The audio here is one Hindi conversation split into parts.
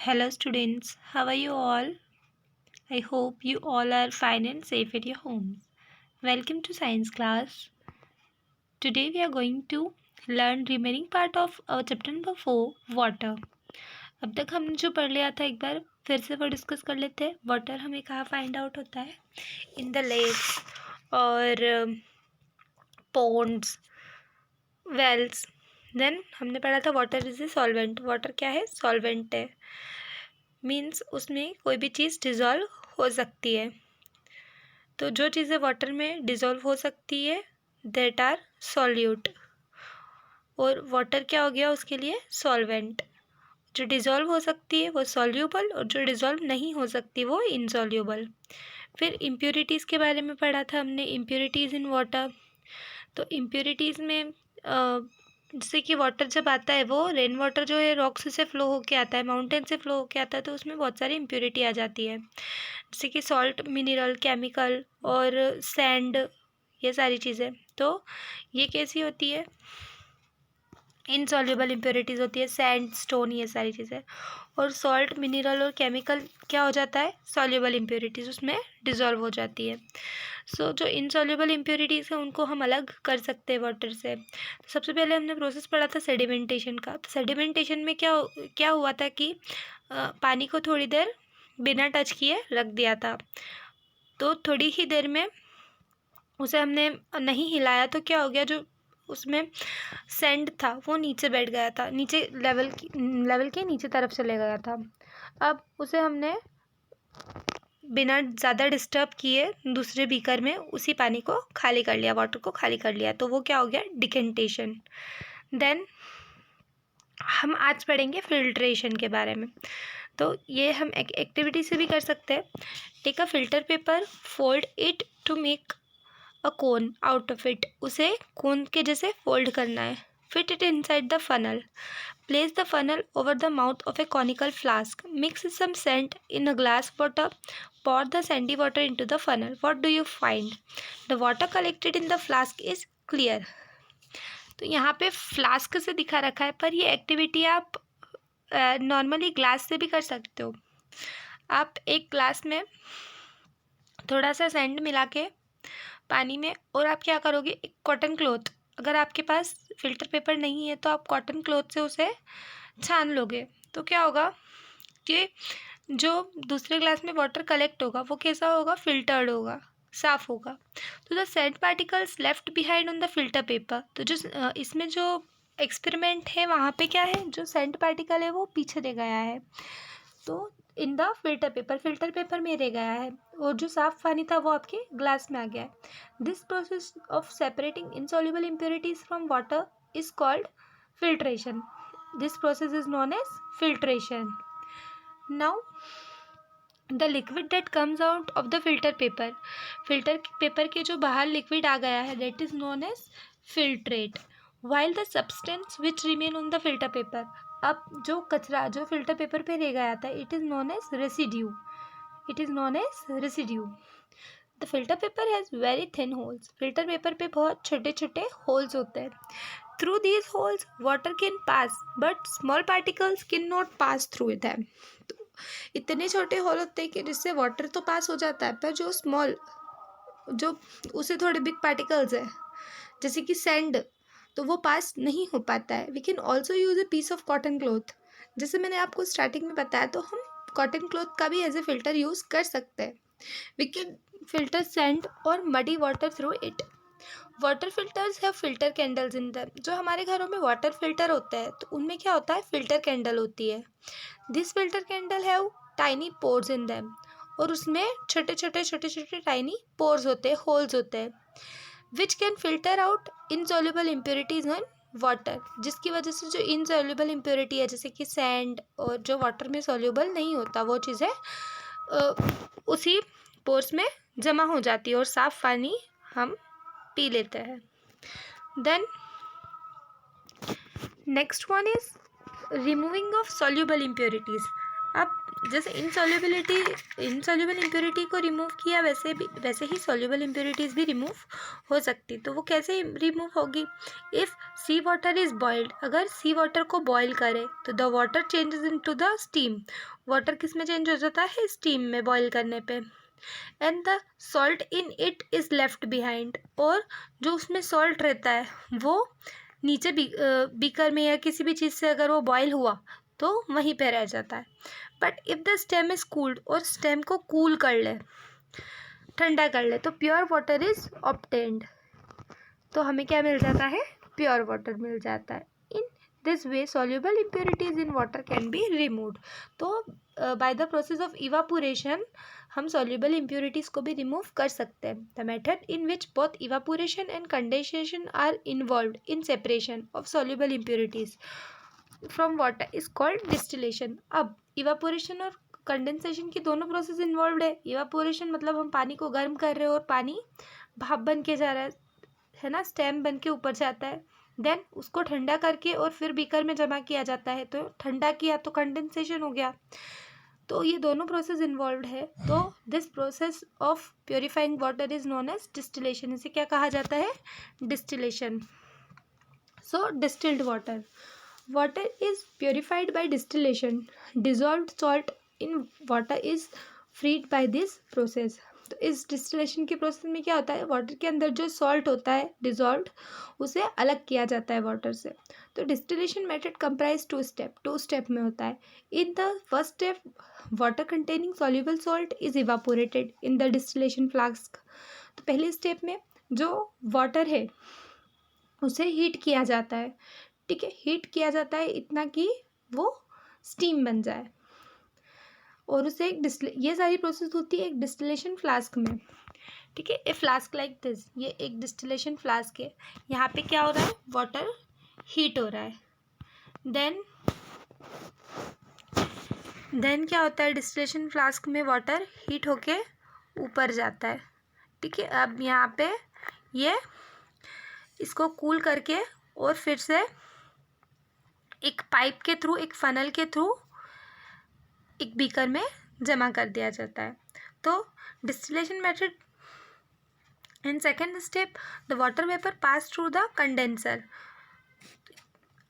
Hello students, how are you all? I hope you all are fine and safe at your homes. Welcome to science class. Today we are going to learn remaining part of our chapter number 4 water. अब तक हमने जो पढ़ लिया था एक बार फिर से वो डिस्कस कर लेते हैं. वाटर हमें कहाँ फाइंड आउट होता है? इन द लेक्स और पॉन्ड्स, वेल्स. देन हमने पढ़ा था water is a solvent. Water क्या है? सॉल्वेंट है. मीन्स उसमें कोई भी चीज़ डिज़ोल्व हो सकती है. तो जो चीज़ें वाटर में डिज़ोल्व हो सकती है दैट आर सॉल्यूट. और वाटर क्या हो गया उसके लिए? सॉल्वेंट. जो डिज़ोल्व हो सकती है वो सॉल्यूबल और जो डिज़ोल्व नहीं हो सकती वो इनसॉल्यूबल. फिर इम्प्योरिटीज़ के बारे में पढ़ा था हमने. Impurities in water. तो इम्प्योरिटीज़ में जैसे कि वाटर जब आता है वो रेन वाटर जो है रॉक्स से फ्लो होके आता है, माउंटेन से फ्लो होके आता है, तो उसमें बहुत सारी इम्प्योरिटी आ जाती है जैसे कि सॉल्ट, मिनरल, केमिकल और सैंड, ये सारी चीज़ें. तो ये कैसी होती है? इनसॉल्युबल इम्प्योरिटीज़ होती है. सैंड, स्टोन, ये सारी चीज़ें. और सॉल्ट, मिनरल और केमिकल क्या हो जाता है? सॉल्युबल इम्प्योरिटीज़ उसमें डिज़ोल्व हो जाती है. सो जो इनसॉल्युबल इम्प्योरिटीज़ हैं उनको हम अलग कर सकते हैं वाटर से. तो सबसे पहले हमने प्रोसेस पढ़ा था सेडिमेंटेशन का. तो सेडिमेंटेशन में क्या हुआ था कि पानी को थोड़ी देर बिना टच किए रख दिया था. तो थोड़ी ही देर में उसे हमने नहीं हिलाया तो क्या हो गया? जो उसमें सैंड था वो नीचे बैठ गया था, नीचे लेवल के नीचे तरफ चले गया था. अब उसे हमने बिना ज़्यादा डिस्टर्ब किए दूसरे बीकर में उसी पानी को खाली कर लिया, वाटर को खाली कर लिया. तो वो क्या हो गया? डिकेंटेशन. देन हम आज पढ़ेंगे फिल्ट्रेशन के बारे में. तो ये हम एक एक्टिविटी से भी कर सकते हैं. Take a filter paper, fold it to make a cone out of it. उसे कोन के जैसे फोल्ड करना है. Fit it inside the funnel. Place the funnel over the mouth of a conical flask. Mix some sand in a glass bottle. Pour the sandy water into the funnel. What do you find? The water collected in the flask is clear. तो यहाँ पे फ्लास्क से दिखा रखा है, पर ये एक्टिविटी आप नॉर्मली ग्लास से भी कर सकते हो. आप एक ग्लास में थोड़ा सा सैंड मिला के पानी में, और आप क्या करोगे? एक कॉटन क्लॉथ, अगर आपके पास फिल्टर पेपर नहीं है तो आप कॉटन क्लॉथ से उसे छान लोगे. तो क्या होगा कि जो दूसरे ग्लास में वाटर कलेक्ट होगा वो कैसा होगा? फिल्टर्ड होगा, साफ होगा. तो the sand particles left behind on the filter paper. तो जो इसमें जो एक्सपेरिमेंट है वहाँ पे क्या है? जो सैंड पार्टिकल है वो पीछे रह गया है, तो इन द फिल्टर पेपर में रह गया है, और जो साफ पानी था वो आपके ग्लास में आ गया है. This process of separating insoluble impurities from water is called filtration. This process is known as filtration. Now, the liquid that comes out of the filter paper के जो बाहर लिक्विड आ गया है that is known as filtrate. While the substance which remain on the filter paper, अब जो कचरा जो फिल्टर पेपर पे रह गया था it is known as residue. The filter paper has very thin holes. Filter paper पे बहुत छोटे छोटे होल्स होते हैं. Through these holes, water can pass, but small particles cannot pass through them. तो इतने छोटे होल होते हैं कि जिससे वाटर तो पास हो जाता है, पर जो उसे थोड़े बिग पार्टिकल्स है जैसे कि सैंड, तो वो पास नहीं हो पाता है. We can also use a piece of cotton cloth. जैसे मैंने आपको स्टार्टिंग में बताया, तो हम कॉटन क्लॉथ का भी एज ए फिल्टर यूज कर सकते हैं. वी कैन फिल्टर सैंड और muddy water through it. Water filters have filter candles in them. जो हमारे घरों में वाटर फिल्टर होता है तो उनमें क्या होता है? फिल्टर कैंडल होती है. This filter candle have tiny pores in them. और उसमें छोटे छोटे टाइनी पोर्स होते हैं, होल्स होते हैं, which can filter out insoluble impurities in water. जिसकी वजह से जो इनसॉल्युबल इम्प्योरिटी है जैसे कि सैंड और जो वाटर में सॉल्युबल नहीं होता वो चीज़ें उसी पोर्स में जमा हो जाती है और साफ पानी हम पी लेते हैं. Then next one is removing of soluble impurities. अब जैसे इनसॉल्युबल इम्प्योरिटी को रिमूव किया, वैसे ही सॉल्युबल इम्प्योरिटीज़ भी रिमूव हो सकती। तो वो कैसे रिमूव होगी? If sea water is boiled, अगर सी वाटर को बॉयल करें तो the water changes into the steam, water किस में चेंज हो जाता है? स्टीम में, बॉयल करने पे। And the salt in it is left behind, और जो उसमें सॉल्ट रहता है वो नीचे बीकर में या किसी भी चीज़ से अगर वो बॉयल हुआ तो वहीं पे रह जाता है। But if the stem is cooled, और स्टेम को कूल कर ले, ठंडा कर ले, तो प्योर वाटर इज़ ऑब्टेन्ड, तो हमें क्या मिल जाता है? प्योर वाटर मिल जाता है। In this way soluble impurities in water can be removed. तो by the process of evaporation हम सॉल्युबल इम्प्योरिटीज़ को भी रिमूव कर सकते हैं। The method in which both evaporation and condensation are involved in separation of soluble impurities from water is called distillation. अब इवापोरेशन और कंडेंसेशन की दोनों प्रोसेस इन्वॉल्व है। इवापोरेशन मतलब हम पानी को गर्म कर रहे हो और पानी भाप बन के जा रहा है ना, स्टेम बन के ऊपर जाता है, देन उसको ठंडा करके और फिर बीकर में जमा किया जाता है, तो ठंडा किया तो कंडेंसेशन हो गया। तो ये दोनों प्रोसेस इन्वॉल्व है। तो this process of purifying water is known as distillation. इसे क्या कहा जाता है? Distillation. So distilled water, water is purified by distillation. Dissolved salt in water is freed by this process. तो इस डिस्टिलेशन के प्रोसेस में क्या होता है? वाटर के अंदर जो सॉल्ट होता है डिजॉल्व्ड, उसे अलग किया जाता है वाटर से। तो distillation method comprise two step में होता है। In the first step water containing soluble salt is evaporated in the distillation flask. तो पहले स्टेप में जो वाटर है उसे हीट किया जाता है, ठीक है, हीट किया जाता है इतना कि वो स्टीम बन जाए, और उसे ये सारी प्रोसेस होती है एक डिस्टिलेशन फ्लास्क में, ठीक है। ए फ्लास्क लाइक दिस, ये एक डिस्टिलेशन फ्लास्क है। यहाँ पे क्या हो रहा है? वाटर हीट हो रहा है। देन क्या होता है? डिस्टिलेशन फ्लास्क में वाटर हीट होके ऊपर जाता है, ठीक है। अब यहाँ पे ये इसको कूल करके और फिर से एक पाइप के थ्रू, एक फनल के थ्रू एक बीकर में जमा कर दिया जाता है। तो distillation method in second step the water vapour pass through the condenser.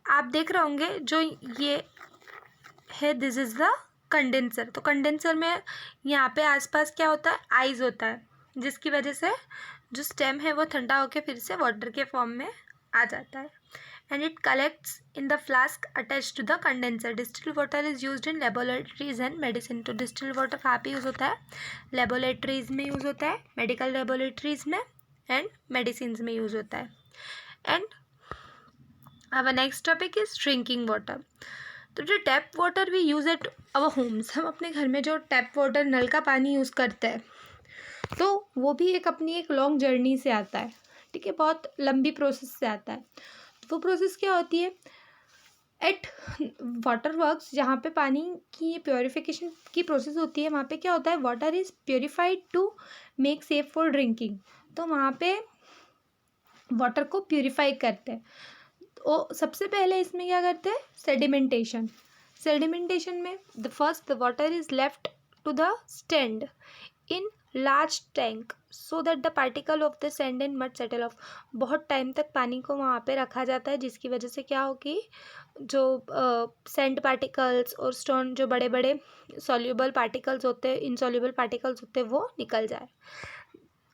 आप देख रहे होंगे जो ये है, दिस इज द कंडेंसर। तो कंडेंसर में यहाँ पे आसपास क्या होता है? आइस होता है, जिसकी वजह से जो स्टेम है वो ठंडा होकर फिर से वाटर के फॉर्म में आ जाता है। And it collects in the flask attached to the condenser. Distilled water is used in laboratories and medicine. तो distilled water कहाँ पे यूज़ होता है? लेबोरेटरीज में यूज़ होता है, मेडिकल लेबोरेटरीज में, एंड मेडिसिन में यूज़ होता है। And our next topic is drinking water. तो जो tap water we use at our homes, हम अपने घर में जो टैप वाटर, नल का पानी यूज़ करते हैं, तो वो भी एक लॉन्ग जर्नी से आता है, ठीक है, बहुत लंबी प्रोसेस से आता है। वो प्रोसेस क्या होती है? एट वाटर वर्क्स, जहाँ पे पानी की प्योरीफिकेशन की प्रोसेस होती है, वहाँ पे क्या होता है? Water is purified to make safe for drinking. तो वहाँ पे वाटर को प्योरीफाई करते हैं। तो सबसे पहले इसमें क्या करते हैं? सेडिमेंटेशन। सेडिमेंटेशन में the water is left to the stand in large tank so that the particle of the sand and mud settle off. बहुत टाइम तक पानी को वहाँ पे रखा जाता है, जिसकी वजह से क्या होगी, जो सैंड पार्टिकल्स और स्टोन, जो बड़े बड़े सॉल्युबल पार्टिकल्स होते हैं, इनसॉल्युबल पार्टिकल्स होते हैं, वो निकल जाए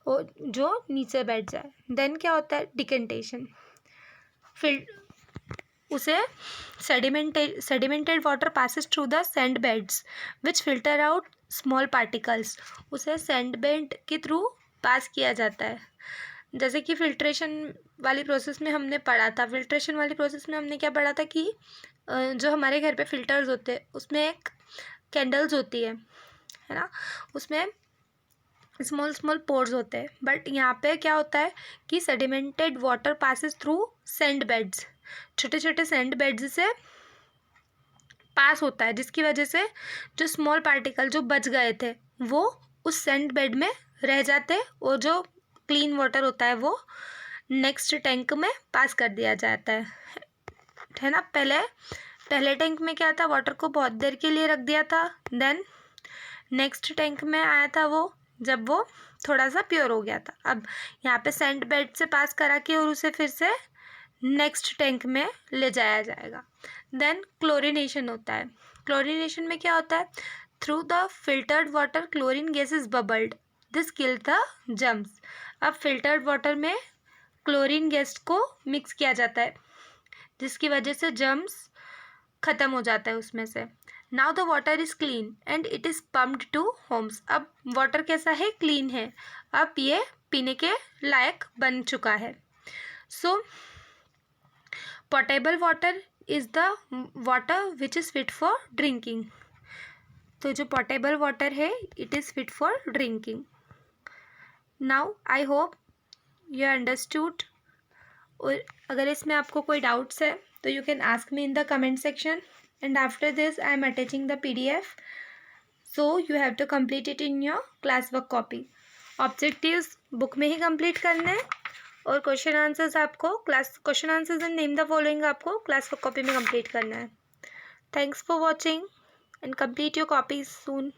और जो नीचे बैठ जाए। देन क्या होता है? डिकेंटेशन। उसे sedimented water passes through the sand beds which filter out small particles. उसे सैंड बेड के थ्रू पास किया जाता है। जैसे कि फिल्ट्रेशन वाली प्रोसेस में हमने पढ़ा था, फिल्ट्रेशन वाली प्रोसेस में हमने क्या पढ़ा था कि जो हमारे घर पे फिल्टर्स होते हैं उसमें एक कैंडल्स होती है ना, उसमें स्मॉल पोर्स होते हैं। बट यहाँ पे क्या होता है कि sedimented water passes through sand beds, छोटे छोटे सैंड बेड्स से पास होता है, जिसकी वजह से जो स्मॉल पार्टिकल जो बच गए थे वो उस सैंड बेड में रह जाते हैं, और जो क्लीन वाटर होता है वो नेक्स्ट टैंक में पास कर दिया जाता है ना। पहले पहले टैंक में क्या था, वाटर को बहुत देर के लिए रख दिया था, देन नेक्स्ट टैंक में आया था वो जब वो थोड़ा सा प्योर हो गया था। अब यहाँ पे सेंट बेड से पास करा के और उसे फिर से नेक्स्ट टैंक में ले जाया जाएगा। देन क्लोरीनेशन होता है। क्लोरीनेशन में क्या होता है, through the filtered water chlorine gas is bubbled, this kill the germs. अब फिल्टर्ड वाटर में क्लोरीन गैस को मिक्स किया जाता है जिसकी वजह से जर्म्स ख़त्म हो जाता है उसमें से। Now the water is clean and it is pumped to homes. अब वाटर कैसा है, क्लीन है, अब ये पीने के लायक बन चुका है। So potable water is the water which is fit for drinking. तो जो पोटेबल वाटर है it is fit for drinking. Now I hope you understood. और अगर इसमें आपको कोई डाउट्स है तो you can ask me in the comment section, and after this I am attaching the PDF, so you have to complete it in your class work copy. Objectives book में ही कंप्लीट करना है और क्वेश्चन आंसर्स आपको question answers and name the following आपको क्लास वर्क कॉपी में कंप्लीट करना है। Thanks for watching and complete your copies soon.